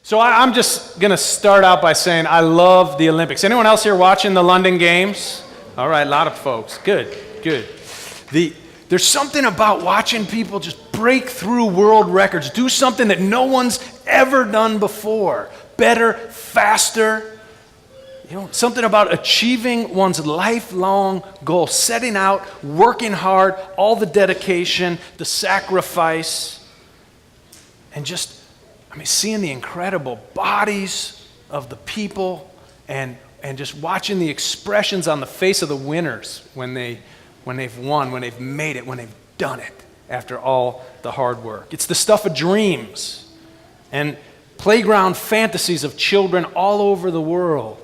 So I'm just going to start out by saying I love the Olympics. Anyone else here watching the London Games? All right, a lot of folks. Good. There's something about watching people just break through world records, do something that no one's ever done before. Better, faster. Something about achieving one's lifelong goal, setting out, working hard, all the dedication, the sacrifice, and just seeing the incredible bodies of the people and just watching the expressions on the face of the winners when they've won, when they've made it, when they've done it after all the hard work. It's the stuff of dreams and playground fantasies of children all over the world.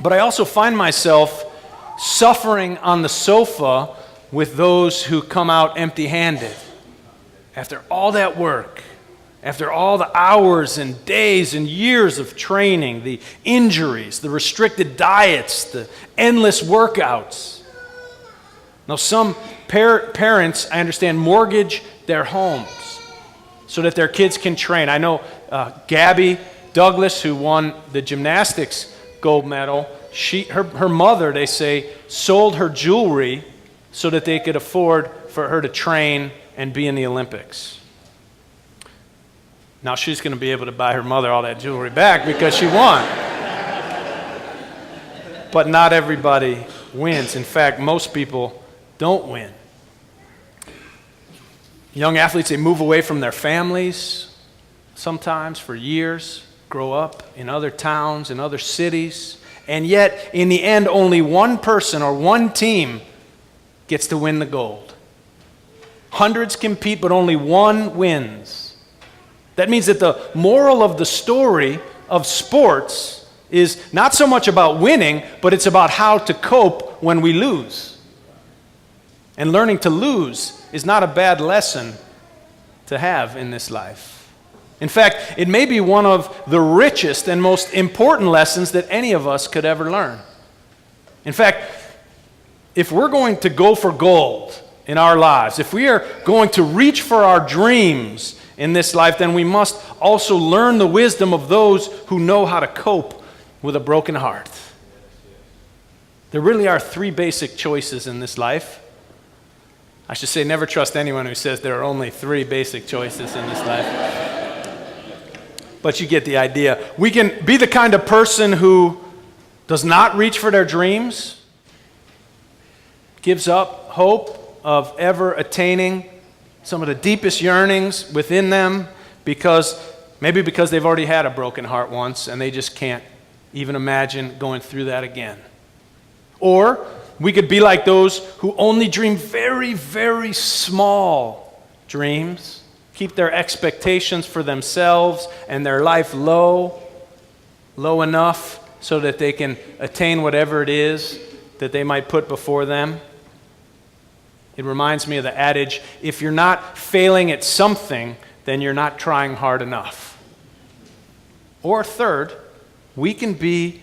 But I also find myself suffering on the sofa with those who come out empty-handed after all that work. After all the hours and days and years of training, the injuries, the restricted diets, the endless workouts. Now, some parents, I understand, mortgage their homes so that their kids can train. I know Gabby Douglas, who won the gymnastics gold medal, her mother, they say, sold her jewelry so that they could afford for her to train and be in the Olympics. Now she's going to be able to buy her mother all that jewelry back because she won. But not everybody wins. In fact, most people don't win. Young athletes, they move away from their families sometimes for years, grow up in other towns, in other cities, and yet in the end only one person or one team gets to win the gold. Hundreds compete, but only one wins. That means that the moral of the story of sports is not so much about winning, but it's about how to cope when we lose. And learning to lose is not a bad lesson to have in this life. In fact, it may be one of the richest and most important lessons that any of us could ever learn. In fact, if we're going to go for gold in our lives, if we are going to reach for our dreams in this life, then we must also learn the wisdom of those who know how to cope with a broken heart. There really are three basic choices in this life. I should say never trust anyone who says there are only three basic choices in this life. But you get the idea. We can be the kind of person who does not reach for their dreams, gives up hope of ever attaining some of the deepest yearnings within them because they've already had a broken heart once and they just can't even imagine going through that again. Or we could be like those who only dream very, very small dreams, keep their expectations for themselves and their life low enough so that they can attain whatever it is that they might put before them. It reminds me of the adage, if you're not failing at something, then you're not trying hard enough. Or third, we can be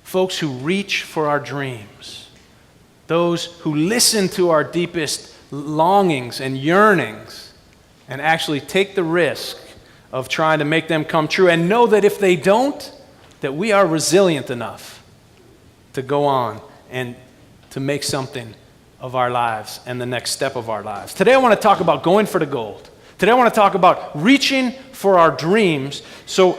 folks who reach for our dreams, those who listen to our deepest longings and yearnings and actually take the risk of trying to make them come true and know that if they don't, that we are resilient enough to go on and to make something of our lives and the next step of our lives. Today I want to talk about going for the gold. Today I want to talk about reaching for our dreams. So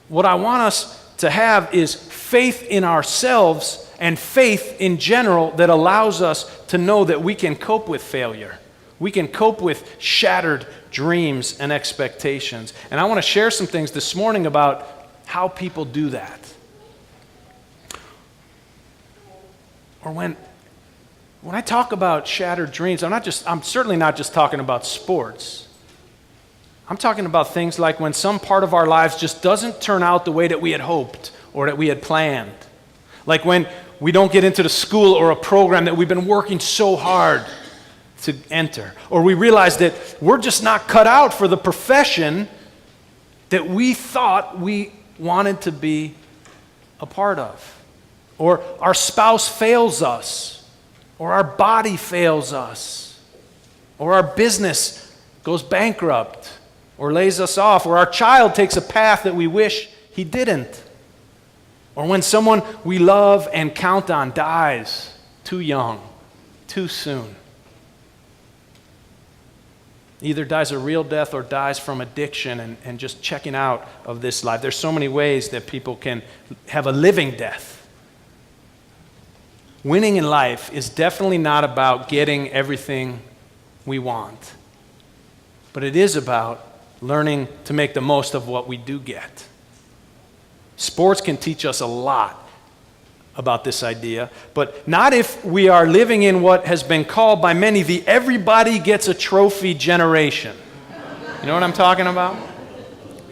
what I want us to have is faith in ourselves and faith in general that allows us to know that we can cope with failure. We can cope with shattered dreams and expectations. And I want to share some things this morning about how people do that. Or when I talk about shattered dreams, I'm certainly not just talking about sports. I'm talking about things like when some part of our lives just doesn't turn out the way that we had hoped or that we had planned. Like when we don't get into the school or a program that we've been working so hard to enter. Or we realize that we're just not cut out for the profession that we thought we wanted to be a part of. Or our spouse fails us. Or our body fails us, or our business goes bankrupt, or lays us off, or our child takes a path that we wish he didn't, or when someone we love and count on dies too young, too soon. Either dies a real death or dies from addiction and just checking out of this life. There's so many ways that people can have a living death. Winning in life is definitely not about getting everything we want, but it is about learning to make the most of what we do get. Sports can teach us a lot about this idea, but not if we are living in what has been called by many the everybody gets a trophy generation. You know what I'm talking about?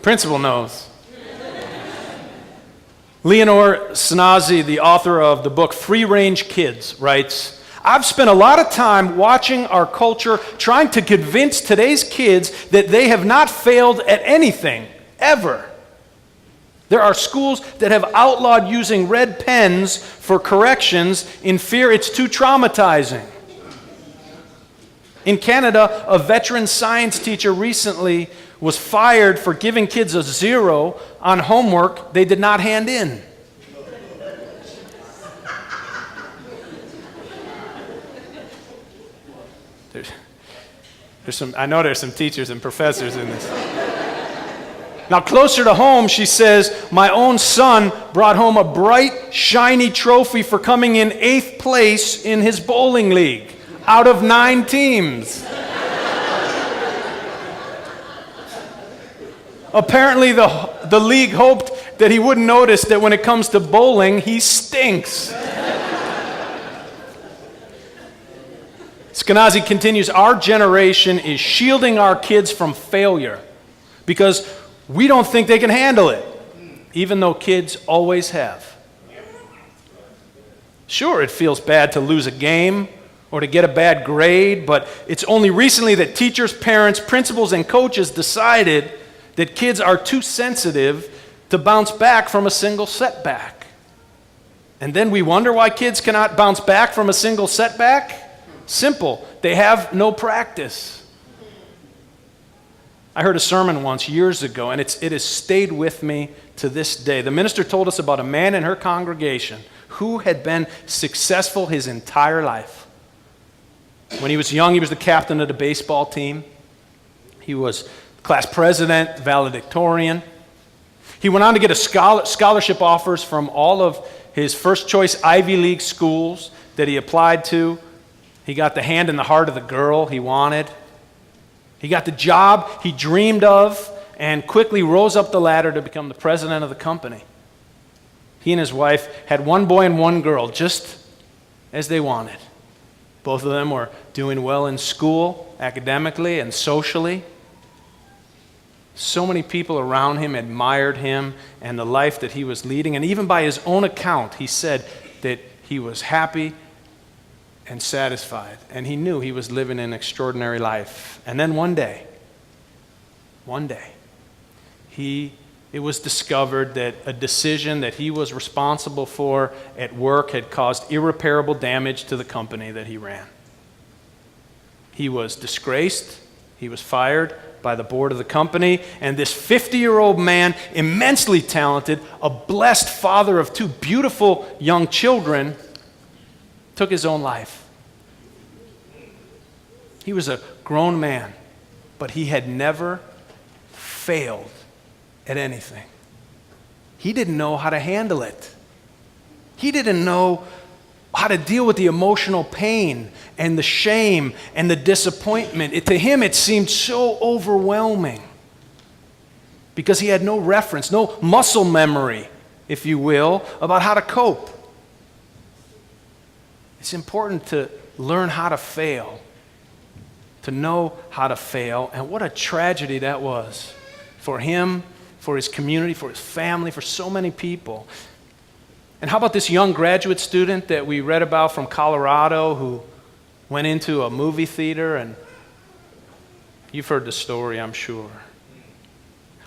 Principal knows. Leonore Snazzy, the author of the book Free Range Kids, writes, I've spent a lot of time watching our culture trying to convince today's kids that they have not failed at anything, ever. There are schools that have outlawed using red pens for corrections in fear it's too traumatizing. In Canada, a veteran science teacher recently was fired for giving kids a 0 on homework they did not hand in. I know there's some teachers and professors in this. Now, closer to home, she says, my own son brought home a bright, shiny trophy for coming in 8th place in his bowling league, out of 9 teams. Apparently, the league hoped that he wouldn't notice that when it comes to bowling, he stinks. Skenazy continues, our generation is shielding our kids from failure because we don't think they can handle it, even though kids always have. Sure, it feels bad to lose a game or to get a bad grade, but it's only recently that teachers, parents, principals, and coaches decided that kids are too sensitive to bounce back from a single setback. And then we wonder why kids cannot bounce back from a single setback? Simple, they have no practice. I heard a sermon once years ago, and it has stayed with me to this day. The minister told us about a man in her congregation who had been successful his entire life. When he was young, he was the captain of the baseball team. He was class president, valedictorian. He went on to get scholarship offers from all of his first choice Ivy League schools that he applied to. He got the hand in the heart of the girl he wanted. He got the job he dreamed of and quickly rose up the ladder to become the president of the company. He and his wife had 1 boy and 1 girl, just as they wanted. Both of them were doing well in school, academically and socially. So many people around him admired him and the life that he was leading. And even by his own account, he said that he was happy and satisfied. And he knew he was living an extraordinary life. And then one day, it was discovered that a decision that he was responsible for at work had caused irreparable damage to the company that he ran. He was disgraced. He was fired by the board of the company. And this 50-year-old man, immensely talented, a blessed father of 2 beautiful young children, took his own life. He was a grown man, but he had never failed at anything. He didn't know how to handle it. He didn't know how to deal with the emotional pain and the shame and the disappointment. To him, it seemed so overwhelming because he had no reference, no muscle memory, if you will, about how to cope. It's important to learn how to fail, to know how to fail, and what a tragedy that was for him, for his community, for his family, for so many people. And how about this young graduate student that we read about from Colorado who went into a movie theater, and you've heard the story, I'm sure.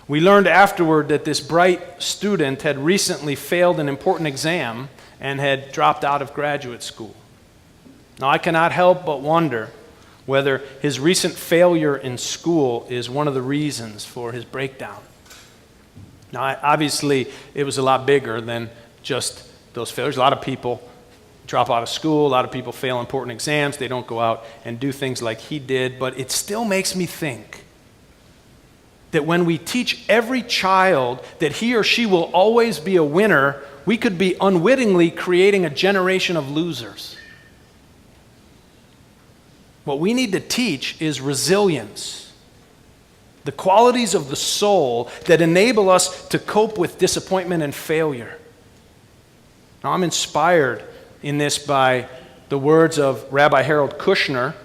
We learned afterward that this bright student had recently failed an important exam and had dropped out of graduate school. Now, I cannot help but wonder whether his recent failure in school is one of the reasons for his breakdown. Now, obviously, it was a lot bigger than just those failures. A lot of people drop out of school. A lot of people fail important exams. They don't go out and do things like he did. But it still makes me think that when we teach every child that he or she will always be a winner, we could be unwittingly creating a generation of losers. What we need to teach is resilience, the qualities of the soul that enable us to cope with disappointment and failure. Now, I'm inspired in this by the words of Rabbi Harold Kushner,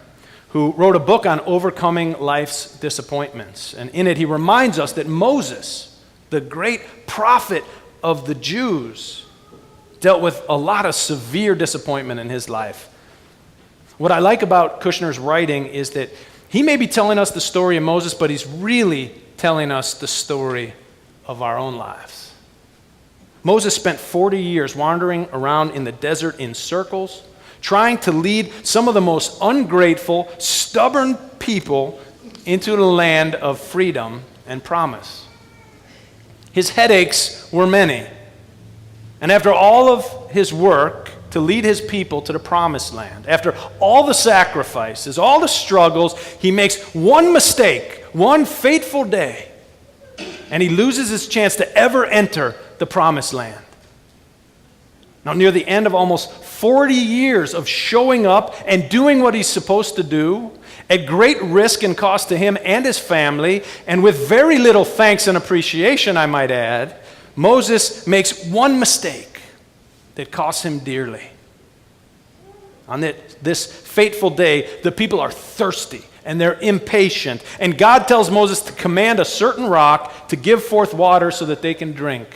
who wrote a book on overcoming life's disappointments. And in it, he reminds us that Moses, the great prophet of the Jews, dealt with a lot of severe disappointment in his life. What I like about Kushner's writing is that he may be telling us the story of Moses, but he's really telling us the story of our own lives. Moses spent 40 years wandering around in the desert in circles, trying to lead some of the most ungrateful, stubborn people into the land of freedom and promise. His headaches were many. And after all of his work to lead his people to the promised land, after all the sacrifices, all the struggles, he makes one mistake, one fateful day, and he loses his chance to ever enter the promised land. Now, near the end of almost 40 years of showing up and doing what he's supposed to do, at great risk and cost to him and his family, and with very little thanks and appreciation, I might add, Moses makes one mistake that costs him dearly. On this fateful day, the people are thirsty and they're impatient, and God tells Moses to command a certain rock to give forth water so that they can drink.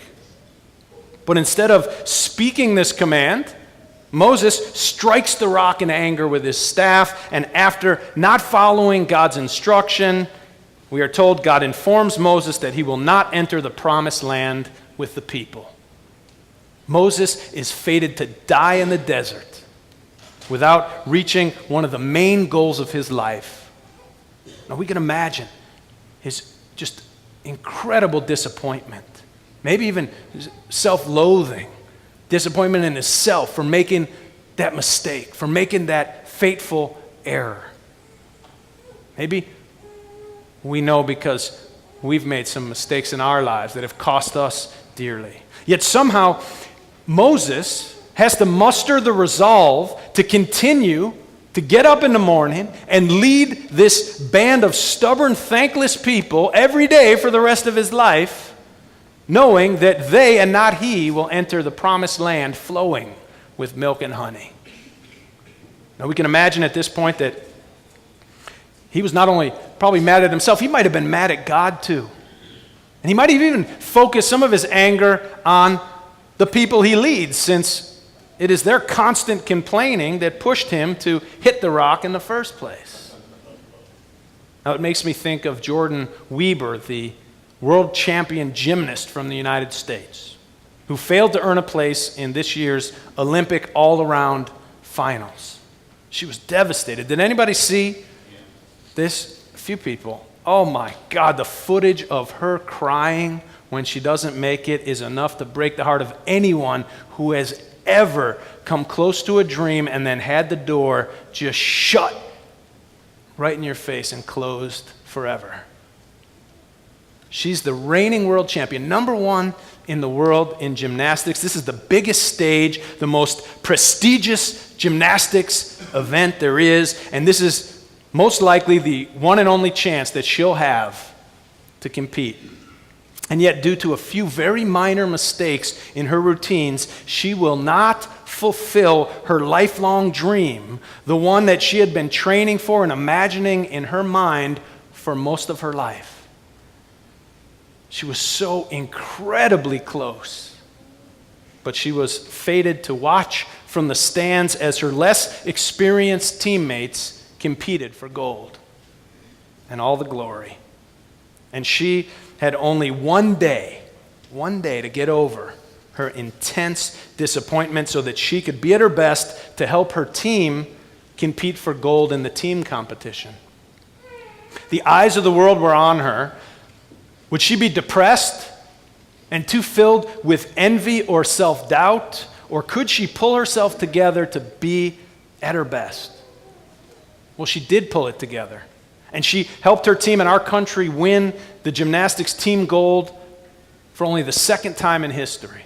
But instead of speaking this command, Moses strikes the rock in anger with his staff, and after not following God's instruction, we are told God informs Moses that he will not enter the promised land with the people. Moses is fated to die in the desert without reaching one of the main goals of his life. Now, we can imagine his just incredible disappointment. Maybe even self-loathing, disappointment in himself for making that mistake, for making that fateful error. Maybe we know because we've made some mistakes in our lives that have cost us dearly. Yet somehow Moses has to muster the resolve to continue to get up in the morning and lead this band of stubborn, thankless people every day for the rest of his life, knowing that they and not he will enter the promised land flowing with milk and honey. Now, we can imagine at this point that he was not only probably mad at himself, he might have been mad at God too. And he might have even focused some of his anger on the people he leads, since it is their constant complaining that pushed him to hit the rock in the first place. Now, it makes me think of Jordan Weber, the world champion gymnast from the United States, who failed to earn a place in this year's Olympic all-around finals. She was devastated. Did anybody see this? A few people. Oh my God, the footage of her crying when she doesn't make it is enough to break the heart of anyone who has ever come close to a dream and then had the door just shut right in your face and closed forever. She's the reigning world champion, number one in the world in gymnastics. This is the biggest stage, the most prestigious gymnastics event there is, and this is most likely the one and only chance that she'll have to compete. And yet, due to a few very minor mistakes in her routines, she will not fulfill her lifelong dream, the one that she had been training for and imagining in her mind for most of her life. She was so incredibly close, but she was fated to watch from the stands as her less experienced teammates competed for gold and all the glory. And she had only one day to get over her intense disappointment so that she could be at her best to help her team compete for gold in the team competition. The eyes of the world were on her. Would she be depressed and too filled with envy or self-doubt? Or could she pull herself together to be at her best? Well, she did pull it together. And she helped her team and our country win the gymnastics team gold for only the second time in history.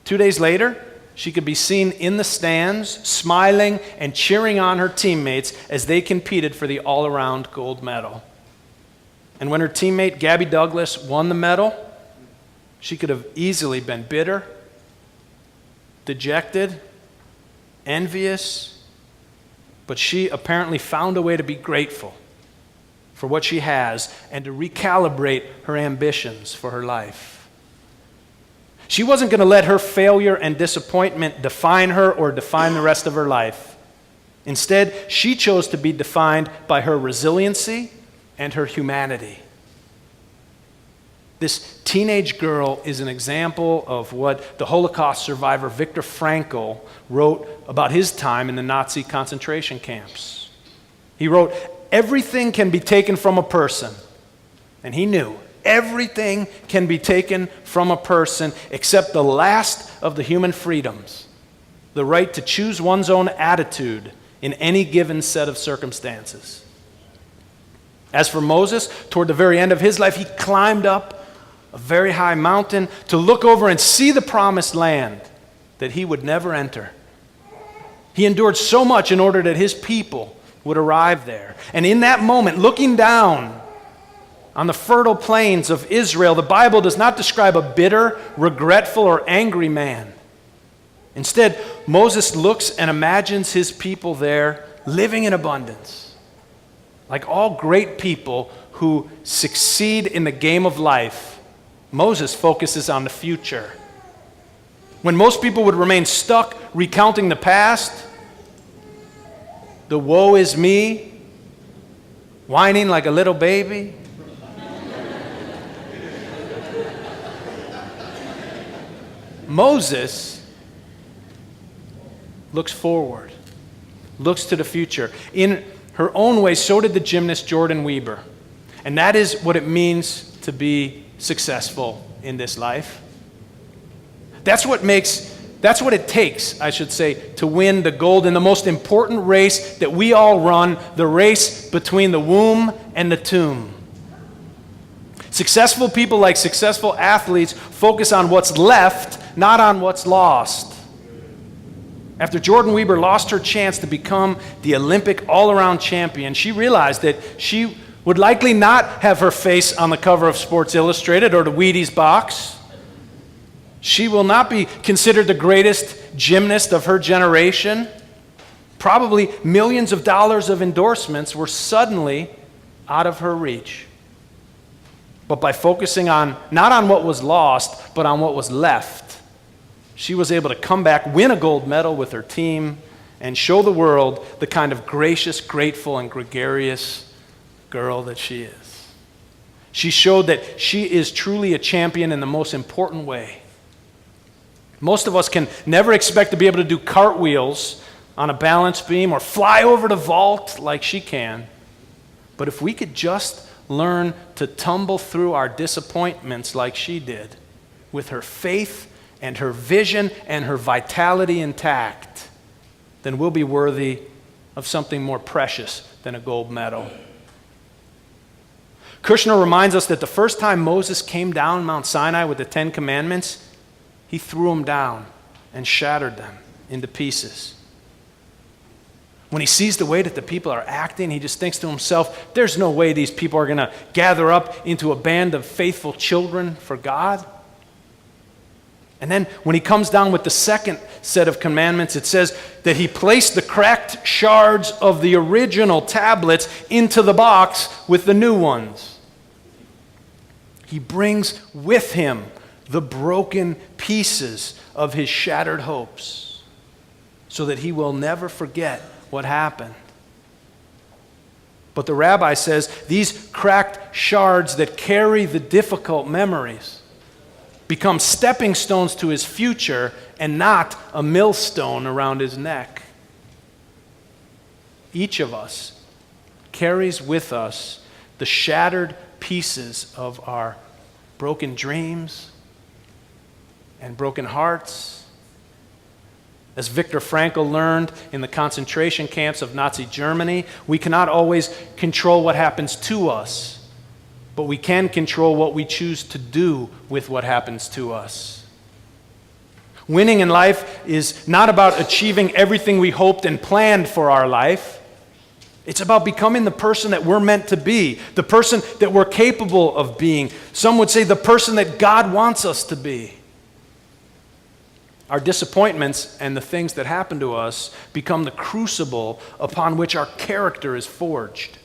2 days later, she could be seen in the stands, smiling and cheering on her teammates as they competed for the all-around gold medal. And when her teammate, Gabby Douglas, won the medal, she could have easily been bitter, dejected, envious, but she apparently found a way to be grateful for what she has and to recalibrate her ambitions for her life. She wasn't going to let her failure and disappointment define her or define the rest of her life. Instead, she chose to be defined by her resiliency and her humanity. This teenage girl is an example of what the Holocaust survivor Viktor Frankl wrote about his time in the Nazi concentration camps. He wrote, "Everything can be taken from a person," and he knew everything can be taken from a person except the last of the human freedoms, the right to choose one's own attitude in any given set of circumstances. As for Moses, toward the very end of his life, he climbed up a very high mountain to look over and see the promised land that he would never enter. He endured so much in order that his people would arrive there. And in that moment, looking down on the fertile plains of Israel, the Bible does not describe a bitter, regretful, or angry man. Instead, Moses looks and imagines his people there living in abundance. Like all great people who succeed in the game of life, Moses focuses on the future. When most people would remain stuck recounting the past, the woe is me, whining like a little baby, Moses looks forward, looks to the future. In her own way, so did the gymnast Jordan Weber. And that is what it means to be successful in this life. That's what it takes, I should say, to win the gold in the most important race that we all run, the race between the womb and the tomb. Successful people, like successful athletes, focus on what's left, not on what's lost. After Jordan Weber lost her chance to become the Olympic all-around champion, she realized that she would likely not have her face on the cover of Sports Illustrated or the Wheaties box. She will not be considered the greatest gymnast of her generation. Probably millions of dollars of endorsements were suddenly out of her reach. But by focusing not on what was lost, but on what was left, she was able to come back, win a gold medal with her team, and show the world the kind of gracious, grateful, and gregarious girl that she is. She showed that she is truly a champion in the most important way. Most of us can never expect to be able to do cartwheels on a balance beam or fly over the vault like she can. But if we could just learn to tumble through our disappointments like she did, with her faith and her vision and her vitality intact, then we'll be worthy of something more precious than a gold medal. Kushner reminds us that the first time Moses came down Mount Sinai with the 10 Commandments, he threw them down and shattered them into pieces. When he sees the way that the people are acting, he just thinks to himself, there's no way these people are going to gather up into a band of faithful children for God. And then when he comes down with the second set of commandments, it says that he placed the cracked shards of the original tablets into the box with the new ones. He brings with him the broken pieces of his shattered hopes so that he will never forget what happened. But the rabbi says these cracked shards that carry the difficult memories become stepping stones to his future and not a millstone around his neck. each of us, carries with us the shattered pieces of our broken dreams and broken hearts. As Viktor Frankl learned in the concentration camps of Nazi Germany, we cannot always control what happens to us, but we can control what we choose to do with what happens to us. Winning in life is not about achieving everything we hoped and planned for our life. It's about becoming the person that we're meant to be, the person that we're capable of being. Some would say the person that God wants us to be. Our disappointments and the things that happen to us become the crucible upon which our character is forged.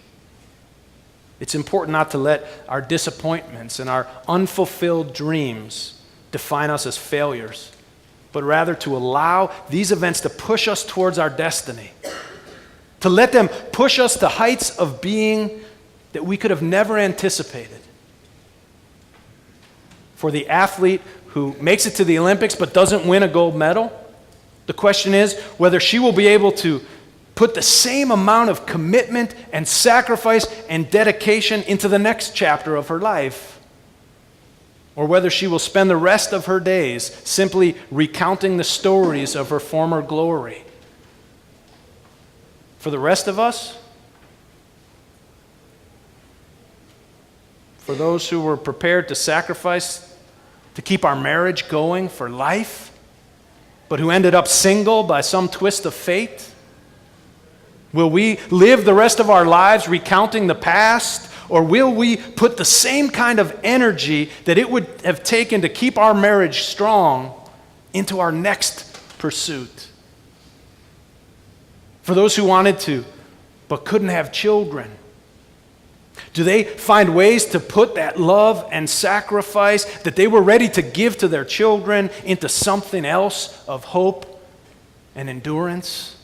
It's important not to let our disappointments and our unfulfilled dreams define us as failures, but rather to allow these events to push us towards our destiny, to let them push us to heights of being that we could have never anticipated. For the athlete who makes it to the Olympics but doesn't win a gold medal, the question is whether she will be able to put the same amount of commitment and sacrifice and dedication into the next chapter of her life, or whether she will spend the rest of her days simply recounting the stories of her former glory. For the rest of us, for those who were prepared to sacrifice to keep our marriage going for life, but who ended up single by some twist of fate? Will we live the rest of our lives recounting the past, or will we put the same kind of energy that it would have taken to keep our marriage strong into our next pursuit? For those who wanted to, but couldn't have children, do they find ways to put that love and sacrifice that they were ready to give to their children into something else of hope and endurance?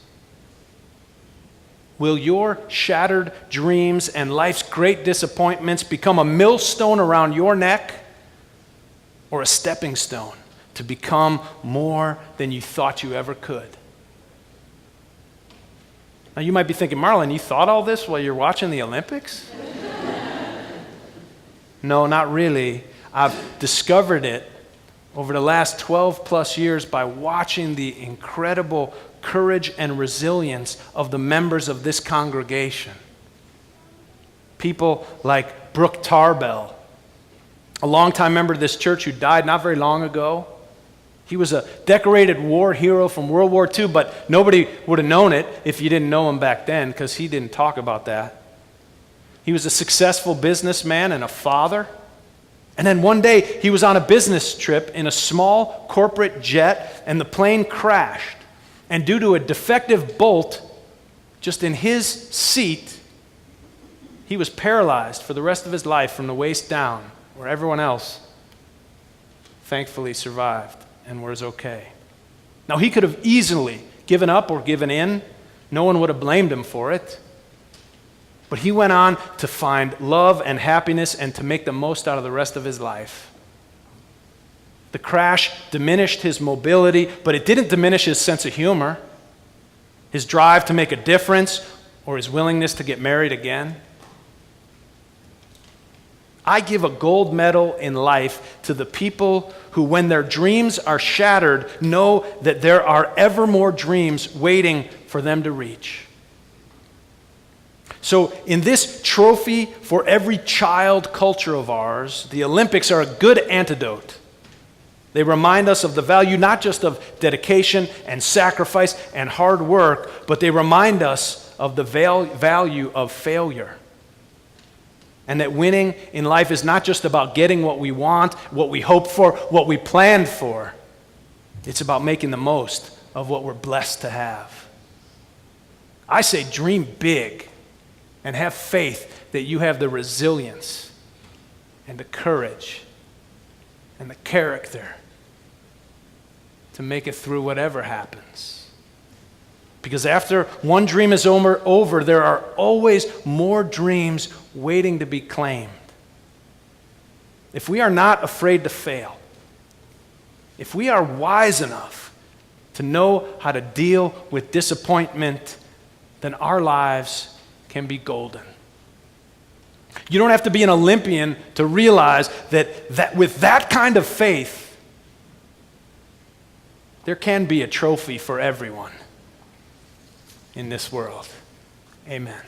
Will your shattered dreams and life's great disappointments become a millstone around your neck, or a stepping stone to become more than you thought you ever could? Now you might be thinking, Marlin, you thought all this while you're watching the Olympics? No, not really. I've discovered it over the last 12 plus years by watching the incredible courage and resilience of the members of this congregation. People like Brooke Tarbell, a longtime member of this church who died not very long ago. He was a decorated war hero from World War II, but nobody would have known it if you didn't know him back then, because he didn't talk about that. He was a successful businessman and a father. And then one day he was on a business trip in a small corporate jet, and the plane crashed. And due to a defective bolt just in his seat, he was paralyzed for the rest of his life from the waist down, where everyone else thankfully survived and was okay. Now, he could have easily given up or given in. No one would have blamed him for it. But he went on to find love and happiness and to make the most out of the rest of his life. The crash diminished his mobility, but it didn't diminish his sense of humor, his drive to make a difference, or his willingness to get married again. I give a gold medal in life to the people who, when their dreams are shattered, know that there are ever more dreams waiting for them to reach. So in this trophy for every child culture of ours, the Olympics are a good antidote. They remind us of the value not just of dedication and sacrifice and hard work, but they remind us of the value of failure. And that winning in life is not just about getting what we want, what we hope for, what we planned for. It's about making the most of what we're blessed to have. I say dream big. And have faith that you have the resilience and the courage and the character to make it through whatever happens. Because after one dream is over, there are always more dreams waiting to be claimed. If we are not afraid to fail, if we are wise enough to know how to deal with disappointment, then our lives can be golden. You don't have to be an Olympian to realize that with that kind of faith, there can be a trophy for everyone in this world. Amen.